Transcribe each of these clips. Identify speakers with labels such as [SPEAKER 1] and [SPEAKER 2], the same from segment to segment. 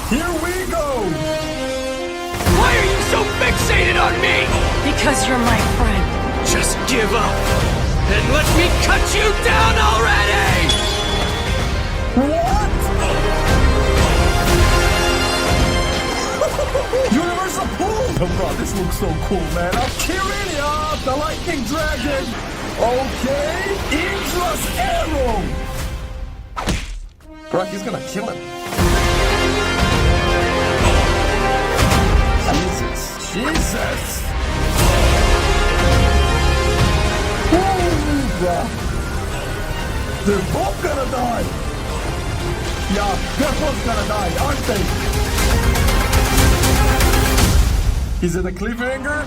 [SPEAKER 1] Here we go!
[SPEAKER 2] Why are you so fixated on me?
[SPEAKER 3] Because you're my friend.
[SPEAKER 2] Just give up and let me cut you down already!
[SPEAKER 1] What? Universal pool! Oh, bro, this looks so cool, man. I'm Kirinia, the lightning dragon. Okay, Indra's arrow. Bro, he's gonna kill him. Jesus! Ooh, bro. They're both gonna die! Yeah, they're both gonna die, aren't they? Is it a cliffhanger?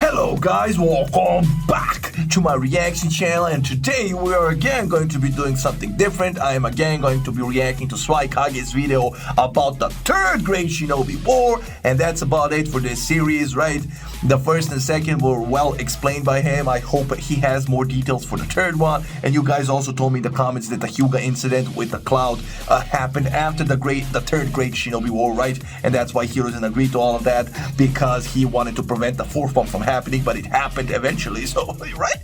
[SPEAKER 1] Hello guys, welcome back to my reaction channel, and today we are again going to be doing something different. I am again going to be reacting to Swagkage's video about the third Great Shinobi War, and that's about it for this series, right? The first and second were well explained by him. I hope he has more details for the third one. And you guys also told me in the comments that the Hyuga incident with the cloud happened after the third Great Shinobi War, right? And that's why Hiro didn't agree to all of that, because he wanted to prevent the fourth one from happening, but it happened eventually, so, right?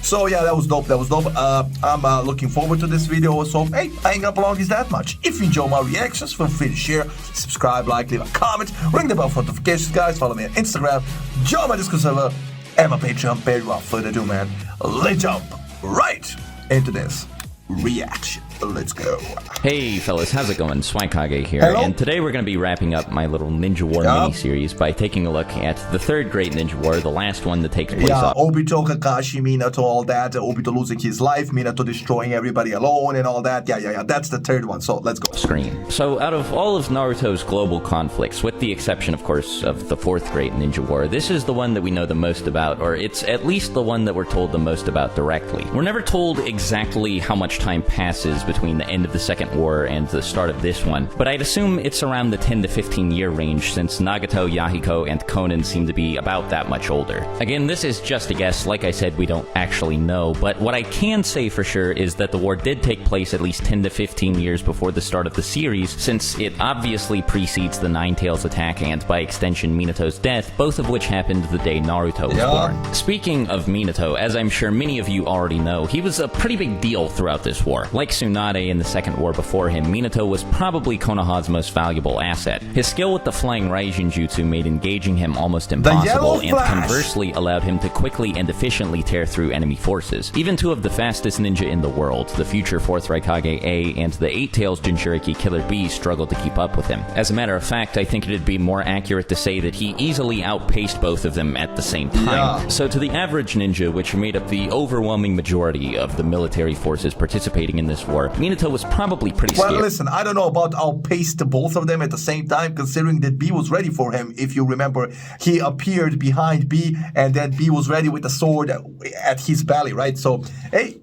[SPEAKER 1] So yeah, that was dope, I'm looking forward to this video, so hey, I ain't gonna prolong this that much. If you enjoy my reactions, feel free to share, subscribe, like, leave a comment, ring the bell for notifications, guys, follow me on Instagram, join my Discord server, and my Patreon page. Without further ado, man, let's jump right into this reaction. Let's go.
[SPEAKER 4] Hey fellas, how's it going? Swagkage here.
[SPEAKER 1] Hello?
[SPEAKER 4] And today we're going to be wrapping up my little Ninja War mini-series by taking a look at the third Great Ninja War, the last one that takes place off.
[SPEAKER 1] Obito, Kakashi, Minato, all that. Obito losing his life, Minato destroying everybody alone and all that. Yeah. That's the third one, so let's go.
[SPEAKER 4] Screen. So out of all of Naruto's global conflicts, with the exception, of course, of the fourth Great Ninja War, this is the one that we know the most about, or it's at least the one that we're told the most about directly. We're never told exactly how much time passes between the end of the second war and the start of this one, but I'd assume it's around the 10 to 15 year range, since Nagato, Yahiko, and Konan seem to be about that much older. Again, this is just a guess. Like I said, we don't actually know, but what I can say for sure is that the war did take place at least 10 to 15 years before the start of the series, since it obviously precedes the Nine Tails attack and, by extension, Minato's death, both of which happened the day Naruto was born. Speaking of Minato, as I'm sure many of you already know, he was a pretty big deal throughout this war. Like Tsunade in the second war before him, Minato was probably Konoha's most valuable asset. His skill with the flying Raijin jutsu made engaging him almost impossible, and conversely allowed him to quickly and efficiently tear through enemy forces. Even two of the fastest ninja in the world, the future 4th Raikage A and the 8-Tails Jinchuriki Killer B, struggled to keep up with him. As a matter of fact, I think it'd be more accurate to say that he easily outpaced both of them at the same time. So to the average ninja, which made up the overwhelming majority of the military forces participating in this war, Minato was probably pretty scared.
[SPEAKER 1] Well, listen, I don't know about outpaced both of them at the same time, considering that B was ready for him. If you remember, he appeared behind B, and then B was ready with the sword at his belly, right? So, hey,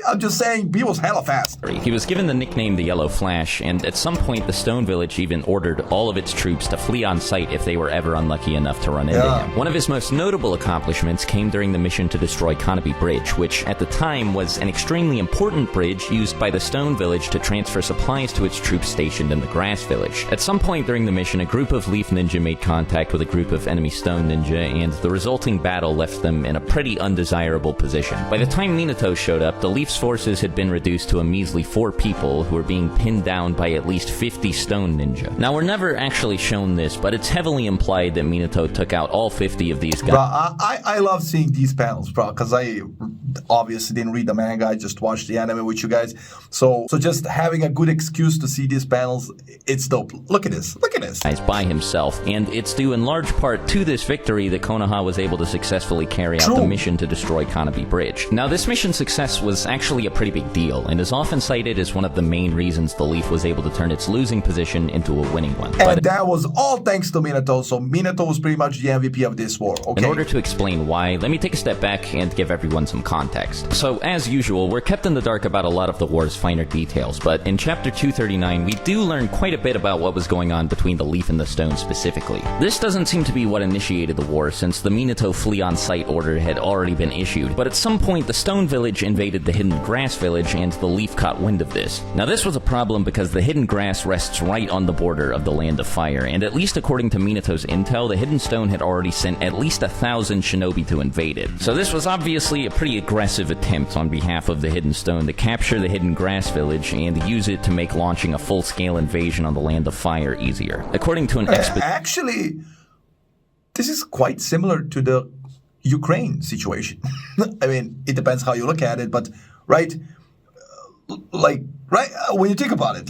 [SPEAKER 1] I'm just saying, B was hella fast.
[SPEAKER 4] He was given the nickname the Yellow Flash, and at some point the Stone Village even ordered all of its troops to flee on sight if they were ever unlucky enough to run into him. One of his most notable accomplishments came during the mission to destroy Kanabi Bridge, which at the time was an extremely important bridge used by the Stone Village to transfer supplies to its troops stationed in the Grass Village. At some point during the mission, a group of Leaf Ninja made contact with a group of enemy Stone Ninja, and the resulting battle left them in a pretty undesirable position. By the time Minato showed up, the Leaf's forces had been reduced to a measly 4 people who were being pinned down by at least 50 Stone Ninja. Now, we're never actually shown this, but it's heavily implied that Minato took out all 50 of these guys.
[SPEAKER 1] Bro, I love seeing these panels, bro, because I obviously didn't read the manga, I just watched the anime with you guys. So just having a good excuse to see these panels, it's dope. Look at this.
[SPEAKER 4] By himself, and it's due in large part to this victory that Konoha was able to successfully carry out the mission to destroy Kanabi Bridge. Now, this mission's success was actually a pretty big deal, and is often cited as one of the main reasons the Leaf was able to turn its losing position into a winning one.
[SPEAKER 1] And that was all thanks to Minato, so Minato was pretty much the MVP of this war, okay?
[SPEAKER 4] In order to explain why, let me take a step back and give everyone some context. context. So, as usual, we're kept in the dark about a lot of the war's finer details, but in Chapter 239, we do learn quite a bit about what was going on between the Leaf and the Stone specifically. This doesn't seem to be what initiated the war, since the Minato flee-on-sight order had already been issued, but at some point the Stone Village invaded the Hidden Grass Village, and the Leaf caught wind of this. Now this was a problem because the Hidden Grass rests right on the border of the Land of Fire, and at least according to Minato's intel, the Hidden Stone had already sent at least 1,000 shinobi to invade it. So this was obviously a pretty aggressive attempt on behalf of the Hidden Stone to capture the Hidden Grass Village and use it to make launching a full-scale invasion on the Land of Fire easier. According to an
[SPEAKER 1] Actually, this is quite similar to the Ukraine situation. I mean, it depends how you look at it, but right, when you think about it,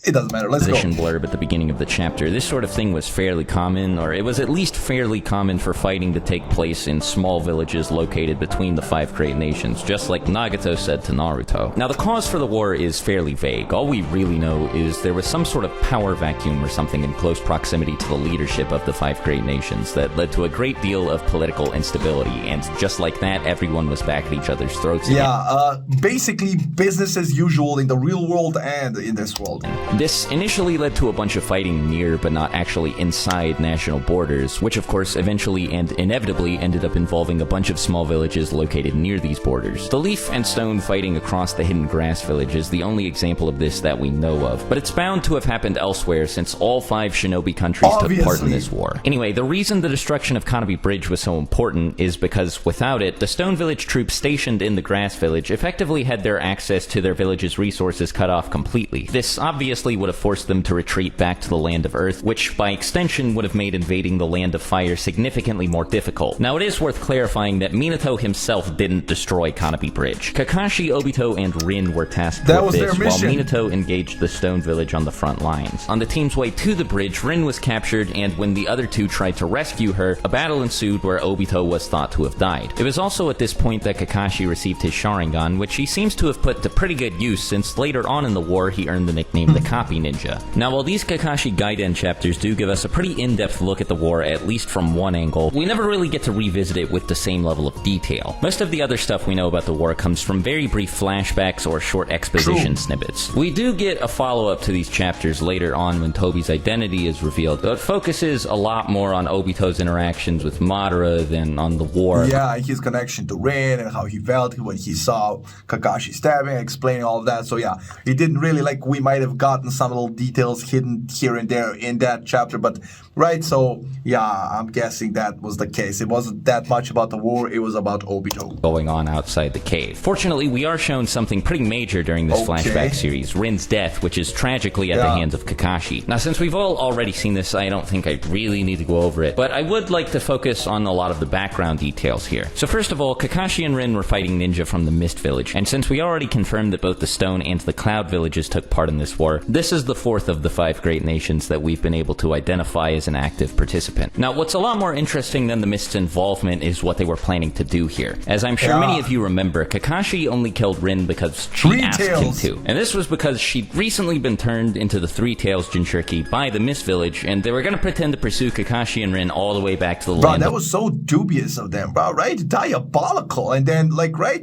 [SPEAKER 1] it doesn't matter. Let's go.
[SPEAKER 4] Blurb at the beginning of the chapter. This sort of thing was fairly common, or it was at least fairly common for fighting to take place in small villages located between the 5 great nations, just like Nagato said to Naruto. Now, the cause for the war is fairly vague. All we really know is there was some sort of power vacuum or something in close proximity to the leadership of the 5 great nations that led to a great deal of political instability, and just like that, everyone was back at each other's throats again.
[SPEAKER 1] Basically business as usual in the real world and in this world.
[SPEAKER 4] This initially led to a bunch of fighting near but not actually inside national borders, which of course eventually and inevitably ended up involving a bunch of small villages located near these borders. The Leaf and Stone fighting across the Hidden Grass Village is the only example of this that we know of, but it's bound to have happened elsewhere since all 5 shinobi countries took part in this war. Anyway, the reason the destruction of Kanabi Bridge was so important is because without it, the Stone Village troops stationed in the Grass Village effectively had their access to their village's resources cut off completely. This obviously would have forced them to retreat back to the Land of Earth, which by extension would have made invading the Land of Fire significantly more difficult. Now it is worth clarifying that Minato himself didn't destroy Kanabi Bridge. Kakashi, Obito, and Rin were tasked with this, while Minato engaged the Stone Village on the front lines. On the team's way to the bridge, Rin was captured, and when the other 2 tried to rescue her, a battle ensued where Obito was thought to have died. It was also at this point that Kakashi received his Sharingan, which he seems to have put to pretty good use since later on in the war he earned the nickname the Copy Ninja. Now, while these Kakashi Gaiden chapters do give us a pretty in-depth look at the war, at least from one angle, we never really get to revisit it with the same level of detail. Most of the other stuff we know about the war comes from very brief flashbacks or short exposition snippets. We do get a follow-up to these chapters later on when Tobi's identity is revealed, but it focuses a lot more on Obito's interactions with Madara than on the war.
[SPEAKER 1] Yeah, his connection to Rin and how he felt when he saw Kakashi stabbing, explaining all of that. So yeah, he didn't really, we might have gotten some little details hidden here and there in that chapter, but right, so yeah, I'm guessing that was the case. It wasn't that much about the war, it was about Obito
[SPEAKER 4] going on outside the cave. Fortunately, we are shown something pretty major during this flashback series, Rin's death, which is tragically at the hands of Kakashi. Now, since we've all already seen this, I don't think I really need to go over it, but I would like to focus on a lot of the background details here. So first of all, Kakashi and Rin were fighting ninja from the Mist Village, and since we already confirmed that both the Stone and the Cloud villages took part in this war, this is the 4th of the 5 great nations that we've been able to identify as an active participant. Now, what's a lot more interesting than the Mist's involvement is what they were planning to do here. As I'm sure many of you remember, Kakashi only killed Rin because she asked him to. And this was because she'd recently been turned into the 3 Tails Jinchuriki by the Mist Village, and they were going to pretend to pursue Kakashi and Rin all the way back to the land.
[SPEAKER 1] That was so dubious of them, bro, right? Diabolical. And then,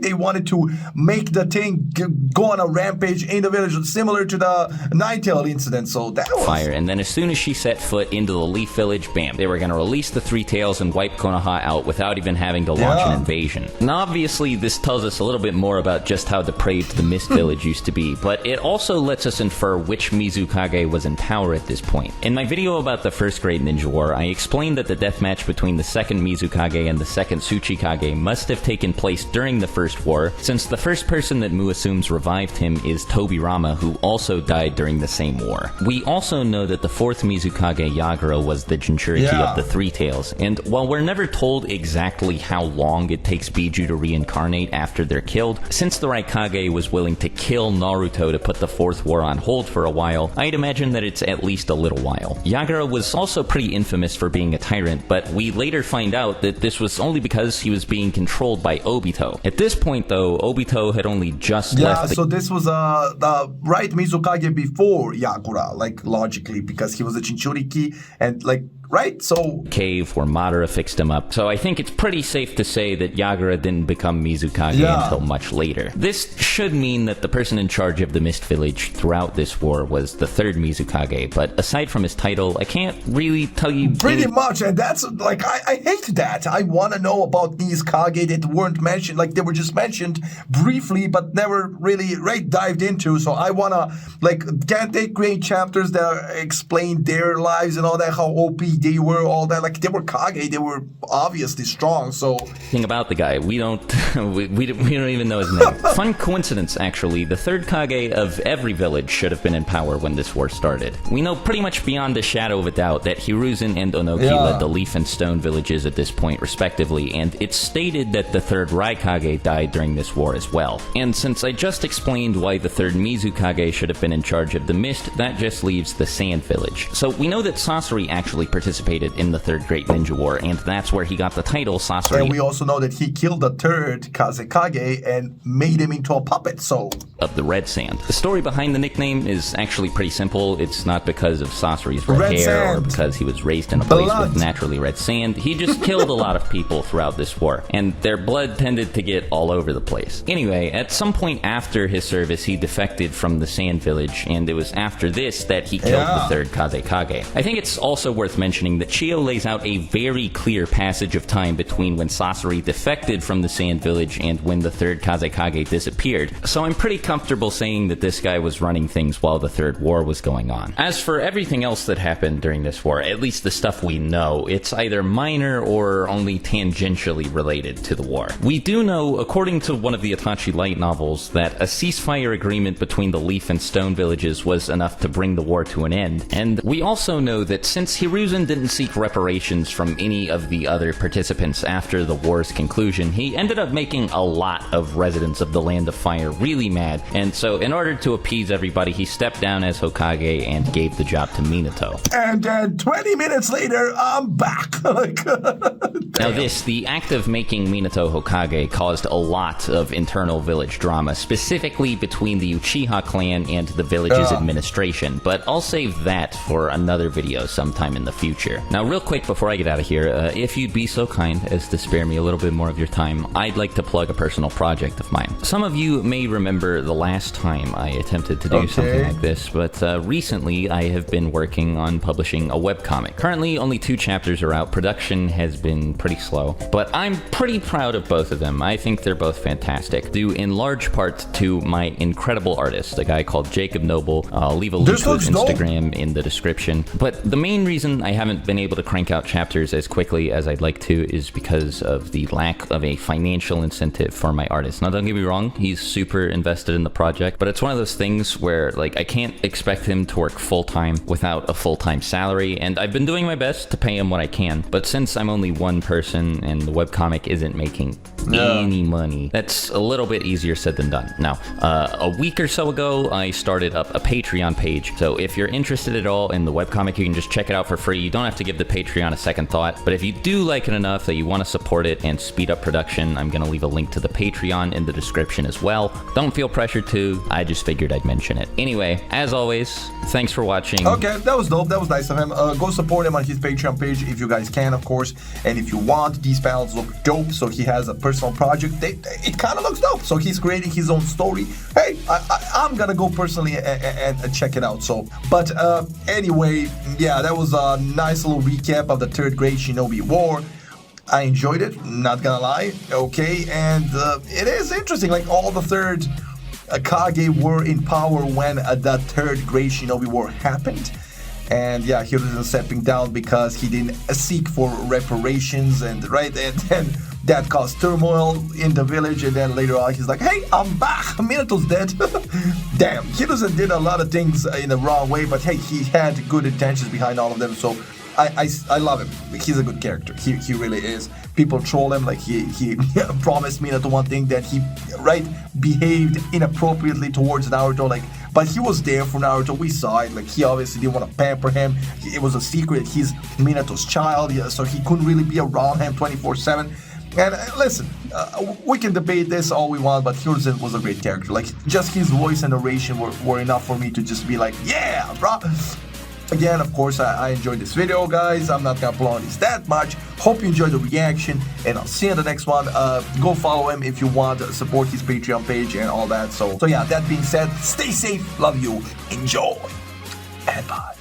[SPEAKER 1] they wanted to make the thing go on a rampage in the village, similar to the Ninetale incident, so that was...
[SPEAKER 4] Fire, and then as soon as she set foot into the Leaf Village, bam, they were going to release the 3 Tails and wipe Konoha out without even having to launch an invasion. Now, obviously, this tells us a little bit more about just how depraved the Mist Village used to be, but it also lets us infer which Mizukage was in power at this point. In my video about the First Great Ninja War, I explained that the deathmatch between the second Mizukage and the second Tsuchikage must have taken place during the First War, since the first person that Mu assumes revived him is Tobirama, who also died during the same war. We also know that the 4th Mizukage Yagura was the Jinchuriki of the 3 Tails, and while we're never told exactly how long it takes Biju to reincarnate after they're killed, since the Raikage was willing to kill Naruto to put the 4th war on hold for a while, I'd imagine that it's at least a little while. Yagura was also pretty infamous for being a tyrant, but we later find out that this was only because he was being controlled by Obito. At this point, though, Obito had only just left
[SPEAKER 1] so this was the right Mizukage before Yagura, logically, because he was a Jinchuriki, and right? So
[SPEAKER 4] cave where Madara fixed him up. So I think it's pretty safe to say that Yagura didn't become Mizukage until much later. This should mean that the person in charge of the Mist Village throughout this war was the third Mizukage, but aside from his title, I can't really tell you
[SPEAKER 1] pretty much, and that's like I hate that. I want to know about these Kage that weren't mentioned, like they were just mentioned briefly but never really dived into. So I want to, like, can't they create chapters that explain their lives and all that, how OP they were, all that? Like, they were Kage, they were obviously strong. So
[SPEAKER 4] thing about the guy, we don't we don't even know his name. Fun coincidence, actually, the third Kage of every village should have been in power when this war started. We know pretty much beyond a shadow of a doubt that Hiruzen and Onoki led the Leaf and Stone villages at this point respectively, and it's stated that the third Raikage died during this war as well. And since I just explained why the third Mizukage should have been in charge of the Mist, that just leaves the Sand village. So we know that Sasori actually participated in the Third Great Ninja War, and that's where he got the title Sasori.
[SPEAKER 1] And we also know that he killed the third Kazekage and made him into a puppet, so...
[SPEAKER 4] of the Red Sand. The story behind the nickname is actually pretty simple. It's not because of Sasori's red hair
[SPEAKER 1] sand.
[SPEAKER 4] Or because he was raised in a place with naturally red sand. He just killed a lot of people throughout this war, and their blood tended to get all over the place. Anyway, at some point after his service, he defected from the Sand Village, and it was after this that he killed the third Kazekage. I think it's also worth mentioning that Chio lays out a very clear passage of time between when Sasori defected from the Sand Village and when the third Kazekage disappeared, so I'm pretty comfortable saying that this guy was running things while the Third War was going on. As for everything else that happened during this war, at least the stuff we know, it's either minor or only tangentially related to the war. We do know, according to one of the Itachi light novels, that a ceasefire agreement between the Leaf and Stone villages was enough to bring the war to an end, and we also know that since Hiruzen didn't seek reparations from any of the other participants after the war's conclusion, he ended up making a lot of residents of the Land of Fire really mad, and so in order to appease everybody, he stepped down as Hokage and gave the job to Minato.
[SPEAKER 1] And then 20 minutes later, I'm back.
[SPEAKER 4] Now this, the act of making Minato Hokage caused a lot of internal village drama, specifically between the Uchiha clan and the village's administration, but I'll save that for another video sometime in the future. Now real quick before I get out of here, if you'd be so kind as to spare me a little bit more of your time, I'd like to plug a personal project of mine. Some of you may remember the last time I attempted to do something like this, but recently I have been working on publishing a webcomic. Currently only 2 chapters are out. Production has been pretty slow, but I'm pretty proud of both of them. I think they're both fantastic, due in large part to my incredible artist, a guy called Jacob Noble. I'll leave a link to his Instagram in the description. But the main reason I haven't been able to crank out chapters as quickly as I'd like to is because of the lack of a financial incentive for my artist. Now don't get me wrong, he's super invested in the project, but it's one of those things where, like, I can't expect him to work full-time without a full-time salary, and I've been doing my best to pay him what I can, but since I'm only one person and the webcomic isn't making any money, that's a little bit easier said than done. Now, a week or so ago, I started up a Patreon page, so if you're interested at all in the webcomic, you can just check it out for free. You don't have to give the Patreon a second thought, but if you do like it enough that you want to support it and speed up production, I'm gonna leave a link to the Patreon in the description as well. Don't feel pressured to, I just figured I'd mention it. Anyway, as always, thanks for watching.
[SPEAKER 1] Okay, that was dope, that was nice of him. Go support him on his Patreon page if you guys can, of course, and if you want, these panels look dope, so he has a personal project. It kind of looks dope, so he's creating his own story. Hey, I'm gonna go personally and check it out. So, but anyway, yeah, that was a nice little recap of the Third Great Shinobi War. I enjoyed it, not gonna lie. Okay, and it is interesting, like all the third Kage were in power when that Third Great Shinobi War happened. And yeah, he was stepping down because he didn't seek for reparations, and then that caused turmoil in the village, and then later on he's like, hey, I'm back, Minato's dead. Damn, Hiruzen did a lot of things in the wrong way, but hey, he had good intentions behind all of them, so I love him. He's a good character. He really is. People troll him, like he promised Minato one thing, that he behaved inappropriately towards Naruto, like, but he was there for Naruto. We saw it. Like, he obviously didn't want to pamper him. It was a secret. He's Minato's child, so he couldn't really be around him 24/7. And listen, we can debate this all we want, but Hiruzen was a great character. Like, just his voice and narration were enough for me to just be like, yeah, bro. Again, of course, I enjoyed this video, guys. I'm not gonna prolong this that much. Hope you enjoyed the reaction, and I'll see you in the next one. Go follow him if you want to support his Patreon page and all that. So yeah, that being said, stay safe, love you, enjoy, and bye.